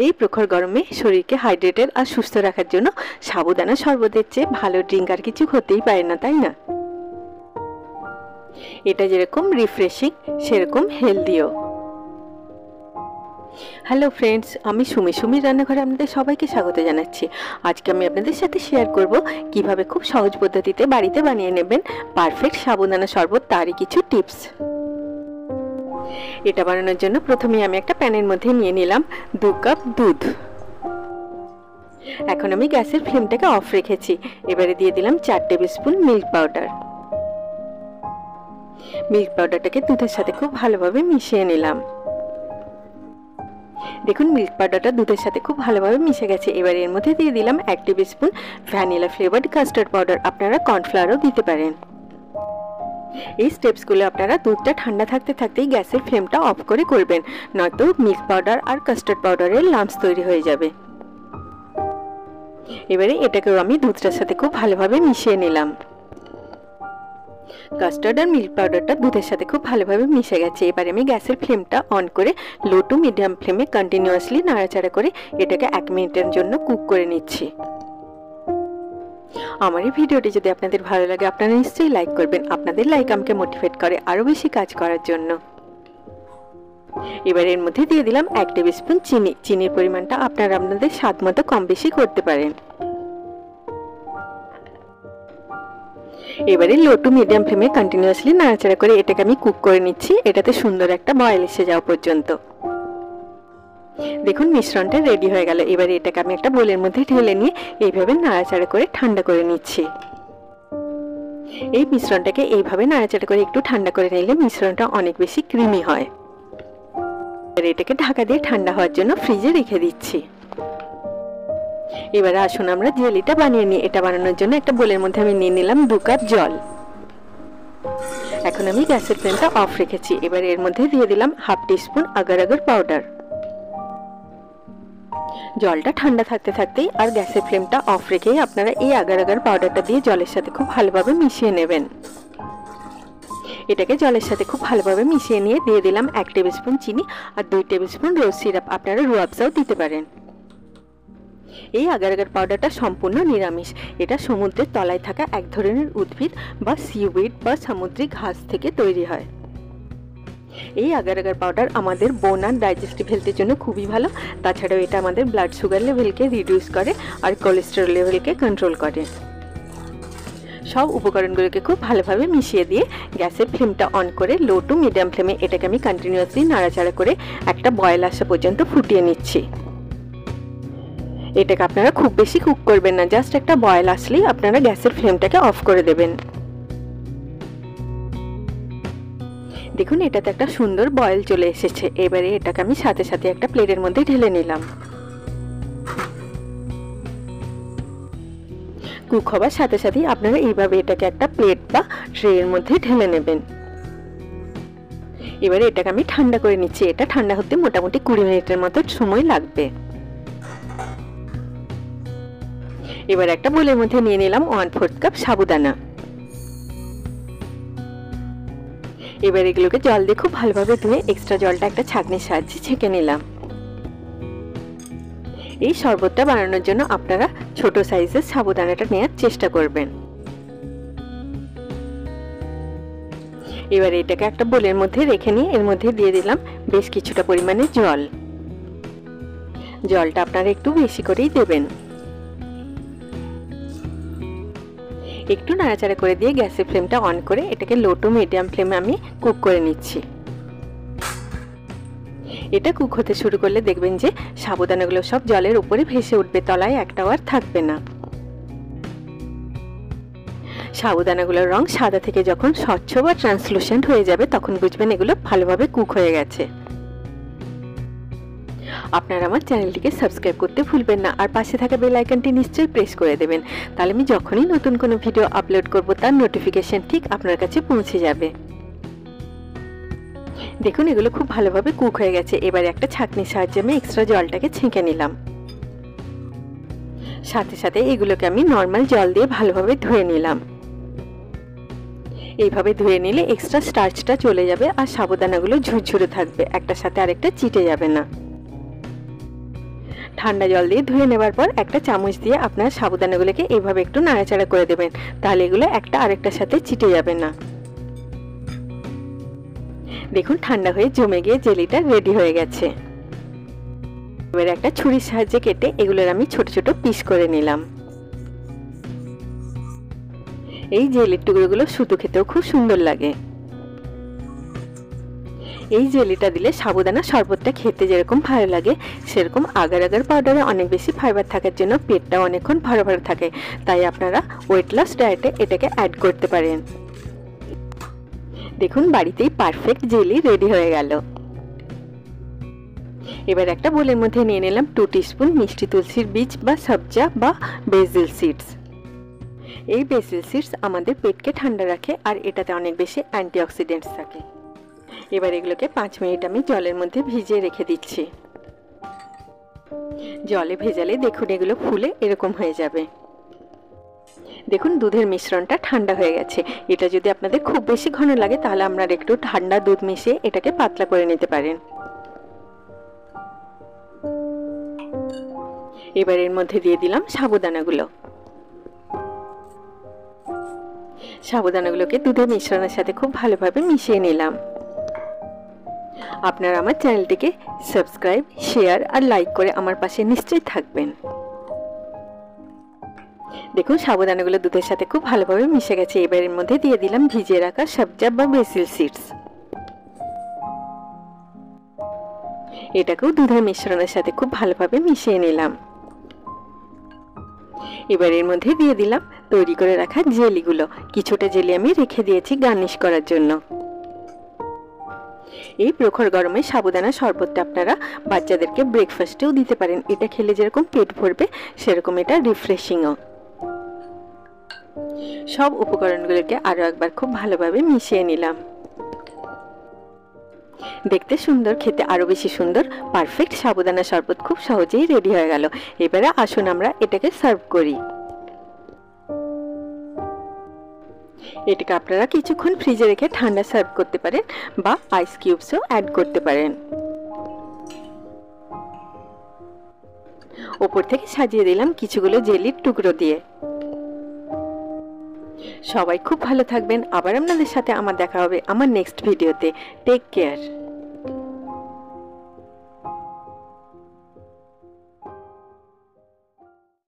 এই প্রখর গরমে শরীরকে হাইড্রেটেড আর সুস্থ রাখার জন্য সাবুদানা শরবতের চেয়ে ভালো ড্রিঙ্ক আর কিছু হতেই পারে না, তাই না? এটা যেরকম রিফ্রেশিং সেরকম হেলদিও। হ্যালো ফ্রেন্ডস, আমি সুমির রান্নাঘরে আপনাদের সবাইকে স্বাগত জানাচ্ছি। আজকে আমি আপনাদের সাথে শেয়ার করব কিভাবে খুব সহজ পদ্ধতিতে বাড়িতে বানিয়ে নেবেন পারফেক্ট সাবুদানা শরবত, তারই কিছু টিপস। এটা বানানোর জন্য প্রথমে আমি একটা প্যানের মধ্যে নিয়ে নিলাম 2 কাপ দুধ। এখন আমি গ্যাসের ফ্লেমটাকে অফ রেখেছি। এবারে দিয়ে দিলাম 4 tablespoon milk powder. Milk পাউডারটাকে দুধের সাথে খুব ভালোভাবে মিশিয়ে নিলাম। দেখুন মিল্ক পাউডারটা দুধের সাথে খুব ভালোভাবে মিশে গেছে। এবার এর মধ্যে দিয়ে দিলাম 1 table spoon vanilla flavoured custard powder. আপনারা কর্নফ্লাওয়ারও দিতে পারেন। এই স্টেপসগুলো আপনারা দুধটা ঠান্ডা থাকতে থাকতেই গ্যাসের ফ্লেমটা অফ করে করবেন, নয়তো মিল্ক পাউডার আর কাস্টার্ড পাউডারের লাম্পস তৈরি হয়ে যাবে। এবারে এটাকেও আমি দুধটার সাথে খুব ভালোভাবে মিশিয়ে নিলাম। কাস্টার্ড আর মিল্ক পাউডারটা দুধের সাথে খুব ভালোভাবে মিশে গেছে। এবারে আমি গ্যাসের ফ্লেমটা অন করে লো টু মিডিয়াম ফ্লেমে কন্টিনিউয়াসলি নাড়াচাড়া করে এটাকে 1 মিনিটের জন্য কুক করে নিচ্ছি। আমার এই ভিডিওটি যদি আপনাদের ভালো লাগে আপনারা নিশ্চয়ই লাইক করবেন। আপনাদের লাইক আমাকে মোটিভেট করে আরও বেশি কাজ করার জন্য। এবার এর মধ্যে দিয়ে দিলাম 1 টেবিল স্পুন চিনি। চিনির পরিমাণটা আপনারা আপনাদের স্বাদ মতো কম বেশি করতে পারেন। এবারে লো টু মিডিয়াম ফ্লেমে কন্টিনিউয়াসলি নাড়াচাড়া করে এটাকে আমি কুক করে নিচ্ছি, এটাতে সুন্দর একটা বয়েল এসে যাওয়া পর্যন্ত। দেখুন মিশ্রণটা রেডি হয়ে গেল। এবারে এটাকে আমি একটা বোলের মধ্যে ঢেলে নিয়ে এইভাবে নাড়াচাড়া করে ঠান্ডা করে নিচ্ছি। এই মিশ্রণটাকে এইভাবে নাড়াচাড়া করে একটু ঠান্ডা করে নিলে মিশ্রণটা অনেক বেশি ক্রিমি হয়। এবার এটাকে ঢাকা দিয়ে ঠান্ডা হওয়ার জন্য ফ্রিজে রেখে দিচ্ছি। এবারে আসুন আমরা জেলিটা বানিয়ে নিই। এটা বানানোর জন্য একটা বোলের মধ্যে আমি নিয়ে নিলাম 2 কাপ জল। এখন আমি গ্যাসের ফ্লেমটা অফ রেখেছি। এবার এর মধ্যে দিয়ে দিলাম 1/2 টিস্পুন আগার আগার পাউডার। জলটা ঠান্ডা থাকতে থাকতেই আর গ্যাসের ফ্লেমটা অফ রেখেই আপনারা এই আগার আগার পাউডারটা দিয়ে জলের সাথে খুব ভালোভাবে মিশিয়ে নেবেন। এটাকে জলের সাথে খুব ভালোভাবে মিশিয়ে নিয়ে দিয়ে দিলাম 1 টেবিল স্পুন চিনি আর 2 টেবিল স্পুন রোজ সিরাপ। আপনারা রুয়াবজাও দিতে পারেন। এই আগার আগার পাউডারটা সম্পূর্ণ নিরামিষ। এটা সমুদ্রের তলায় থাকা এক ধরনের উদ্ভিদ বা সিউইড বা সামুদ্রিক ঘাস থেকে তৈরি হয়। এই আগার আগার পাউডার আমাদের বোন আর ডাইজেস্টিভ হেলথের জন্য খুবই ভালো। তাছাড়াও এটা আমাদের ব্লাড সুগার লেভেলকে রিডিউস করে আর কোলেস্টেরল লেভেলকে কন্ট্রোল করে। সব উপকরণগুলোকে খুব ভালোভাবে মিশিয়ে দিয়ে গ্যাসের ফ্লেমটা অন করে লো টু মিডিয়াম ফ্লেমে এটাকে আমি কন্টিনিউয়াসলি নাড়াচাড়া করে একটা বয়েল আসা পর্যন্ত ফুটিয়ে নিচ্ছি। এটাকে আপনারা খুব বেশি কুক করবেন না, জাস্ট একটা বয়েল আসলেই আপনারা গ্যাসের ফ্লেমটাকে অফ করে দেবেন। দেখুন এটাতে একটা সুন্দর বয়েল চলে এসেছে। এবারে এটাকে আমি সাথে সাথে একটা প্লেটের মধ্যে ঢেলে নিলাম। কুক হওয়ার সাথে সাথেই আপনারা এইভাবে এটাকে একটা প্লেট বা ট্রের মধ্যে ঢেলে নেবেন। এবারে এটাকে আমি ঠান্ডা করে নিচ্ছি। এটা ঠান্ডা হতে মোটামুটি 20 মিনিটের মতো সময় লাগবে। এবার একটা বোলের মধ্যে নিয়ে নিলাম 1/4 কাপ সাবুদানা। এবার এগুলোকে জল দিয়ে খুব ভালোভাবে ধুয়ে এক্সট্রা জলটা একটা ছাঁকনির সাহায্যে ছেঁকে নিলাম। এই শরবতটা বানানোর জন্য আপনারা ছোট সাইজের সাবুদানাটা নেওয়ার চেষ্টা করবেন। এবার এটাকে একটা বোলের মধ্যে রেখে নিয়ে এর মধ্যে দিয়ে দিলাম বেশ কিছুটা পরিমাণে জল। জলটা আপনারা একটু বেশি করেই দেবেন। একটু নাড়াচাড়া করে দিয়ে গ্যাসের ফ্লেমটা অন করে এটাকে লো টু মিডিয়াম ফ্লেমে আমি কুক করে নিচ্ছি। এটা কুক হতে শুরু করলে দেখবেন যে সাবুদানাগুলো সব জলের উপরে ভেসে উঠবে, তলায় একটাও আর থাকবে না। সাবুদানাগুলোর রং সাদা থেকে যখন স্বচ্ছ বা ট্রান্সলুসেন্ট হয়ে যাবে তখন বুঝবেন এগুলো ভালোভাবে কুক হয়ে গেছে। আপনারা আমার চ্যানেলটিকে সাবস্ক্রাইব করতে ভুলবেন না আর পাশে থাকা বেল আইকনটি নিশ্চয়ই প্রেস করে দেবেন, তাহলে আমি যখনই নতুন কোনো ভিডিও আপলোড করব তার নোটিফিকেশন ঠিক আপনার কাছে পৌঁছে যাবে। দেখুন এগুলো খুব ভালোভাবে কুক হয়ে গেছে। এবার একটা ছাঁকনির সাহায্যে আমি এক্সট্রা জলটাকে ছেঁকে নিলাম। সাথে সাথে এগুলোকে আমি নর্মাল জল দিয়ে ভালোভাবে ধুয়ে নিলাম। এইভাবে ধুয়ে নিলে এক্সট্রা স্টার্চটা চলে যাবে আর সাবুদানাগুলো ঝুরঝুরে থাকবে, একটার সাথে আরেকটা চিটে যাবে না। ঠান্ডা জল দিয়ে ধুয়ে নেবার পর একটা চামচ দিয়ে আপনার সাবুদানাগুলোকে এইভাবে একটু নাড়াচাড়া করে দেবেন, তাহলে এগুলো একটা আরেকটার সাথে চিটে যাবে না। দেখুন ঠান্ডা হয়ে জমে গিয়ে জেলিটা রেডি হয়ে গেছে। এবার একটা ছুরির সাহায্যে কেটে এগুলোর আমি ছোট ছোট পিস করে নিলাম। এই জেলির টুকরোগুলো শুধু খেতেও খুব সুন্দর লাগে। এই জেলিটা দিলে সাবুদানা শরবতটা খেতে যেরকম ভালো লাগে, সেরকম আগার আগার পাউডারে অনেক বেশি ফাইবার থাকার জন্য পেটটা অনেকক্ষণ ভরা ভরা থাকে। তাই আপনারা ওয়েট লস ডায়েটে এটাকে অ্যাড করতে পারেন। দেখুন বাড়িতেই পারফেক্ট জেলি রেডি হয়ে গেল। এবার একটা বোলের মধ্যে নিয়ে নিলাম 2 টিস্পুন মিষ্টি তুলসীর বীজ বা সবজা বা বেসিল সিডস। এই বেসিল সিডস আমাদের পেটকে ঠান্ডা রাখে আর এটাতে অনেক বেশি অ্যান্টিঅক্সিডেন্টস থাকে। এবার এগুলোকে 5 মিনিট আমি জলের মধ্যে ভিজিয়ে রেখে দিচ্ছি। জলে ভেজালে দেখুন এগুলো ফুলে এরকম হয়ে যাবে। দেখুন দুধের মিশ্রণটা ঠান্ডা হয়ে গেছে। এটা যদি আপনাদের খুব বেশি ঘন লাগে তাহলে আপনারা একটু ঠান্ডা দুধ মিশিয়ে এটাকে পাতলা করে নিতে পারেন। এবার এর মধ্যে দিয়ে দিলাম সাবুদানাগুলো। সাবুদানাগুলোকে দুধের মিশ্রণের সাথে খুব ভালোভাবে মিশিয়ে নিলাম। আপনারা আমার চ্যানেলটিকে সাবস্ক্রাইব, শেয়ার আর লাইক করে আমার পাশে নিশ্চয়ই থাকবেন। দেখুন সাবুদানাগুলো দুধের সাথে খুব ভালোভাবে মিশে গেছে। এবার এর মধ্যে দিয়ে দিলাম ভিজিয়ে রাখা সবজা বা বেসিল সিডস। এটাকেও দুধের মিশ্রণের সাথে খুব ভালোভাবে মিশিয়ে নিলাম। এবার এর মধ্যে দিয়ে দিলাম তৈরি করে রাখা জেলিগুলো। কিছুটা জেলি আমি রেখে দিয়েছি গার্নিশ করার জন্য। এই প্রখর গরমে সাবুদানা শরবতটা আপনারা বাচ্চাদেরকে ব্রেকফাস্টেও দিতে পারেন। এটা খেলে যেরকম পেট ভরবে সেরকম এটা রিফ্রেশিংও। সব উপকরণগুলোকে আরো একবার খুব ভালোভাবে মিশিয়ে নিলাম। দেখতে সুন্দর, খেতে আরো বেশি সুন্দর। পারফেক্ট সাবুদানা শরবত খুব সহজেই রেডি হয়ে গেল। এবারে আসুন আমরা এটাকে সার্ভ করি। এটাকে আপনারা কিছুক্ষণ ফ্রিজে রেখে ঠান্ডা সার্ভ করতে পারেন বা আইস কিউবসও অ্যাড করতে পারেন। ওপর থেকে সাজিয়ে দিলাম কিছুগুলো জেলির টুকরো দিয়ে। সবাই খুব ভালো থাকবেন। আবার আপনাদের সাথে আমার দেখা হবে আমার নেক্সট ভিডিওতে। Take care.